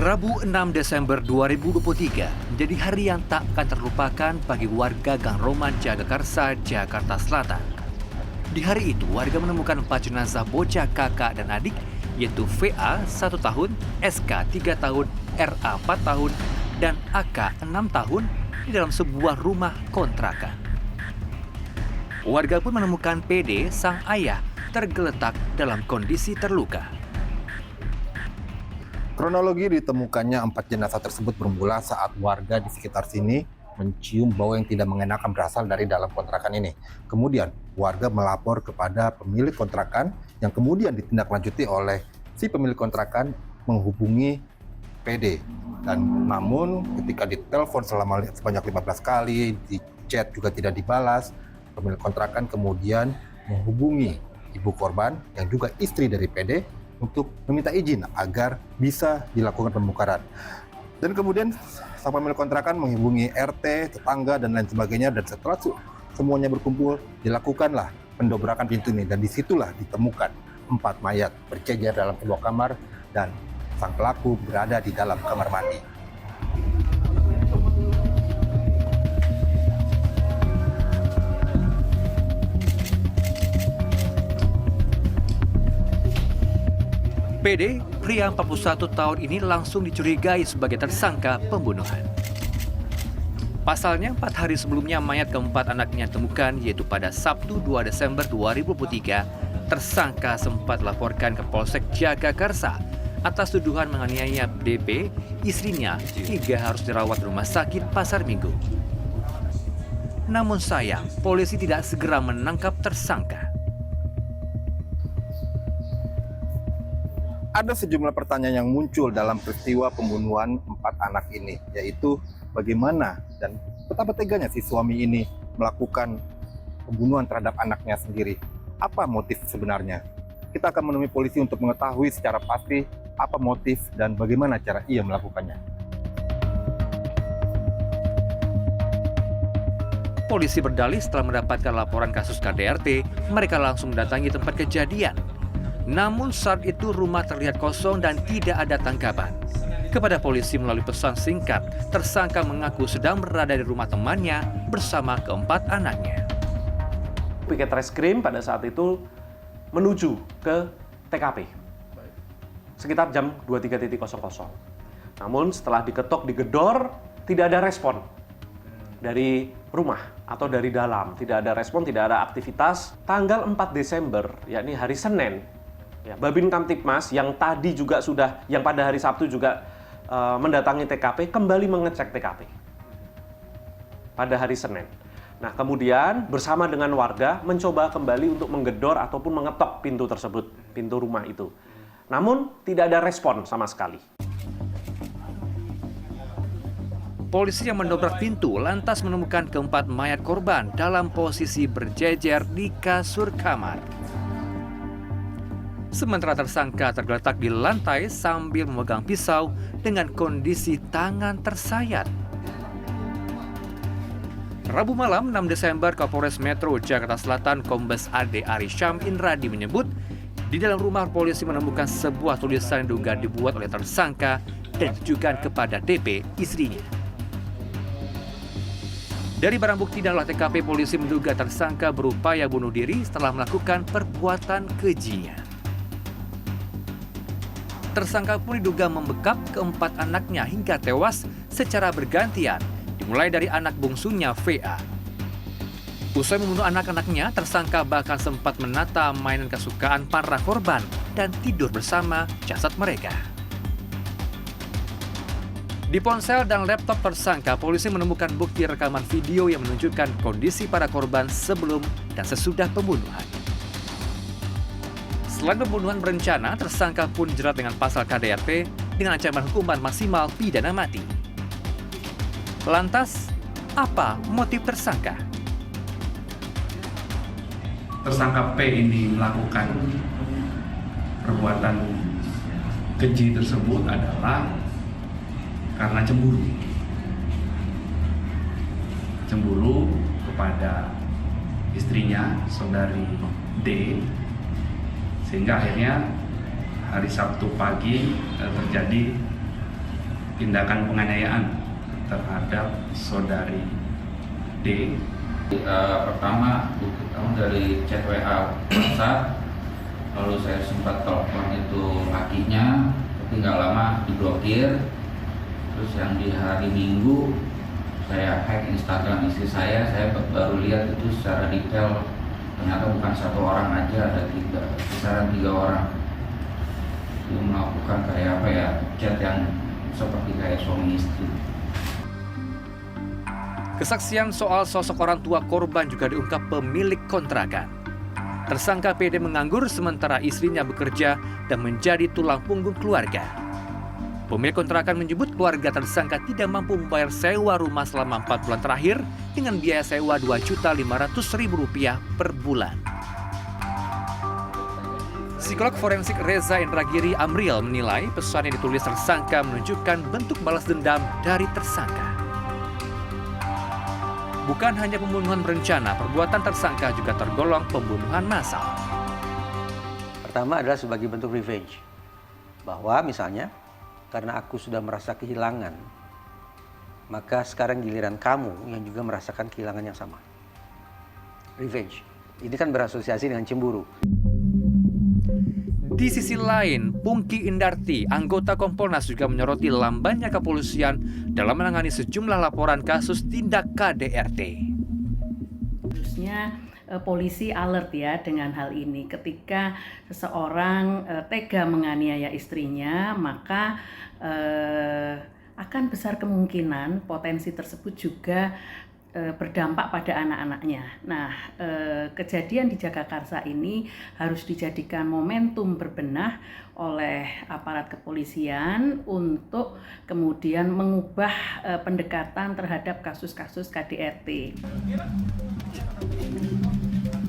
Rabu 6 Desember 2023 menjadi hari yang tak akan terlupakan bagi warga Gang Roman Jagakarsa, Jakarta Selatan. Di hari itu, warga menemukan 4 jenazah bocah kakak dan adik, yaitu VA 1 tahun, SK 3 tahun, RA 4 tahun, dan AK 6 tahun di dalam sebuah rumah kontrakan. Warga pun menemukan PD, sang ayah, tergeletak dalam kondisi terluka. Kronologi ditemukannya 4 jenazah tersebut bermula saat warga di sekitar sini mencium bau yang tidak mengenakan berasal dari dalam kontrakan ini. Kemudian warga melapor kepada pemilik kontrakan yang kemudian ditindaklanjuti oleh si pemilik kontrakan menghubungi PD. Dan namun ketika ditelepon sebanyak 15 kali, di chat juga tidak dibalas, pemilik kontrakan kemudian menghubungi ibu korban yang juga istri dari PD untuk meminta izin agar bisa dilakukan pembongkaran. Dan kemudian sang pemilik kontrakan menghubungi RT, tetangga, dan lain sebagainya. Dan setelah semuanya berkumpul, dilakukanlah pendobrakan pintu ini. Dan disitulah ditemukan 4 mayat berjejer dalam sebuah kamar dan sang pelaku berada di dalam kamar mandi. PD, pria 41 tahun ini langsung dicurigai sebagai tersangka pembunuhan. Pasalnya, 4 hari sebelumnya mayat keempat anaknya ditemukan, yaitu pada Sabtu 2 Desember 2023, tersangka sempat laporkan ke Polsek Jagakarsa atas tuduhan menganiaya DP, istrinya, hingga harus dirawat di rumah sakit Pasar Minggu. Namun sayang, polisi tidak segera menangkap tersangka. Ada sejumlah pertanyaan yang muncul dalam peristiwa pembunuhan 4 anak ini, yaitu bagaimana dan betapa teganya si suami ini melakukan pembunuhan terhadap anaknya sendiri. Apa motif sebenarnya? Kita akan menemui polisi untuk mengetahui secara pasti apa motif dan bagaimana cara ia melakukannya. Polisi berdalih setelah mendapatkan laporan kasus KDRT, mereka langsung mendatangi tempat kejadian. Namun saat itu rumah terlihat kosong dan tidak ada tanggapan. Kepada polisi melalui pesan singkat, tersangka mengaku sedang berada di rumah temannya bersama keempat anaknya. Piket Reskrim pada saat itu menuju ke TKP sekitar jam 23.00. Namun setelah diketok, digedor, tidak ada respon dari rumah atau dari dalam. Tidak ada respon, tidak ada aktivitas. Tanggal 4 Desember, yakni hari Senin, Babin Kamtipmas yang tadi juga yang pada hari Sabtu juga mendatangi TKP, kembali mengecek TKP pada hari Senin. Nah, kemudian bersama dengan warga mencoba kembali untuk menggedor ataupun mengetok pintu tersebut, pintu rumah itu. Namun tidak ada respon sama sekali. Polisi yang mendobrak pintu lantas menemukan keempat mayat korban dalam posisi berjejer di kasur kamar. Sementara tersangka tergeletak di lantai sambil memegang pisau dengan kondisi tangan tersayat. Rabu malam 6 Desember, Kapolres Metro Jakarta Selatan Kombes AD Ari Syam Inradi menyebut, di dalam rumah polisi menemukan sebuah tulisan yang diduga dibuat oleh tersangka dan ditujukan kepada DP, istrinya. Dari barang bukti dan olah TKP, polisi menduga tersangka berupaya bunuh diri setelah melakukan perbuatan kejinya. Tersangka pun diduga membekap keempat anaknya hingga tewas secara bergantian, dimulai dari anak bungsunya VA. Usai membunuh anak-anaknya, tersangka bahkan sempat menata mainan kesukaan para korban dan tidur bersama jasad mereka. Di ponsel dan laptop tersangka, polisi menemukan bukti rekaman video yang menunjukkan kondisi para korban sebelum dan sesudah pembunuhan. Selain pembunuhan berencana, tersangka pun dijerat dengan pasal KDRT dengan ancaman hukuman maksimal pidana mati. Lantas, apa motif tersangka? Tersangka P ini melakukan perbuatan keji tersebut adalah karena cemburu. Cemburu kepada istrinya, saudari D, sehingga akhirnya hari Sabtu pagi terjadi tindakan penganiayaan terhadap saudari D. Pertama dari chat WA WhatsApp, lalu saya sempat telepon itu lakinya, tapi nggak lama diblokir. Terus yang di hari Minggu saya hack Instagram istri saya baru lihat itu secara detail, ternyata bukan satu orang aja, ada kisaran 3 orang. Dia melakukan kayak apa ya, chat yang seperti kayak suami istri. Kesaksian soal sosok orang tua korban juga diungkap pemilik kontrakan. Tersangka PD menganggur sementara istrinya bekerja dan menjadi tulang punggung keluarga. Pemilik kontrakan menyebut keluarga tersangka tidak mampu membayar sewa rumah selama 4 bulan terakhir dengan biaya sewa Rp2.500.000 per bulan. Psikolog forensik Reza Indragiri Amril menilai pesan yang ditulis tersangka menunjukkan bentuk balas dendam dari tersangka. Bukan hanya pembunuhan berencana, perbuatan tersangka juga tergolong pembunuhan massal. Pertama adalah sebagai bentuk revenge. Bahwa misalnya, karena aku sudah merasa kehilangan, maka sekarang giliran kamu yang juga merasakan kehilangan yang sama. Revenge. Ini kan berasosiasi dengan cemburu. Di sisi lain, Pungki Indarti, anggota Kompolnas juga menyoroti lambannya kepolisian dalam menangani sejumlah laporan kasus tindak KDRT. Harusnya polisi alert ya dengan hal ini. Ketika seseorang tega menganiaya istrinya, maka akan besar kemungkinan potensi tersebut juga berdampak pada anak-anaknya. Nah, kejadian di Jagakarsa ini harus dijadikan momentum berbenah oleh aparat kepolisian untuk kemudian mengubah pendekatan terhadap kasus-kasus KDRT.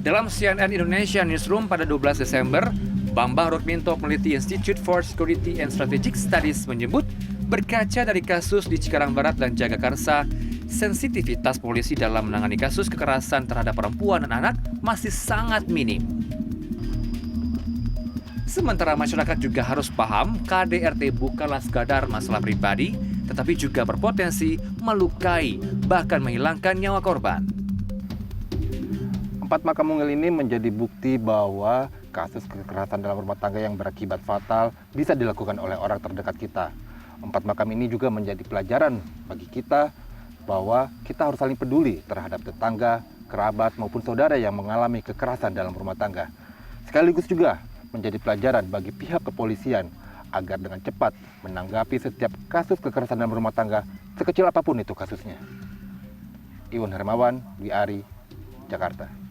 Dalam CNN Indonesia Newsroom pada 12 Desember, Bambang Rukminto, peneliti Institute for Security and Strategic Studies menyebut, berkaca dari kasus di Cikarang Barat dan Jagakarsa, sensitivitas polisi dalam menangani kasus kekerasan terhadap perempuan dan anak masih sangat minim. Sementara masyarakat juga harus paham KDRT bukanlah sekadar masalah pribadi, tetapi juga berpotensi melukai, bahkan menghilangkan nyawa korban. 4 makam mungil ini menjadi bukti bahwa kasus kekerasan dalam rumah tangga yang berakibat fatal bisa dilakukan oleh orang terdekat kita. 4 makam ini juga menjadi pelajaran bagi kita bahwa kita harus saling peduli terhadap tetangga, kerabat, maupun saudara yang mengalami kekerasan dalam rumah tangga. Sekaligus juga menjadi pelajaran bagi pihak kepolisian agar dengan cepat menanggapi setiap kasus kekerasan dalam rumah tangga, sekecil apapun itu kasusnya. Iwan Hermawan, Dwi Ari, Jakarta.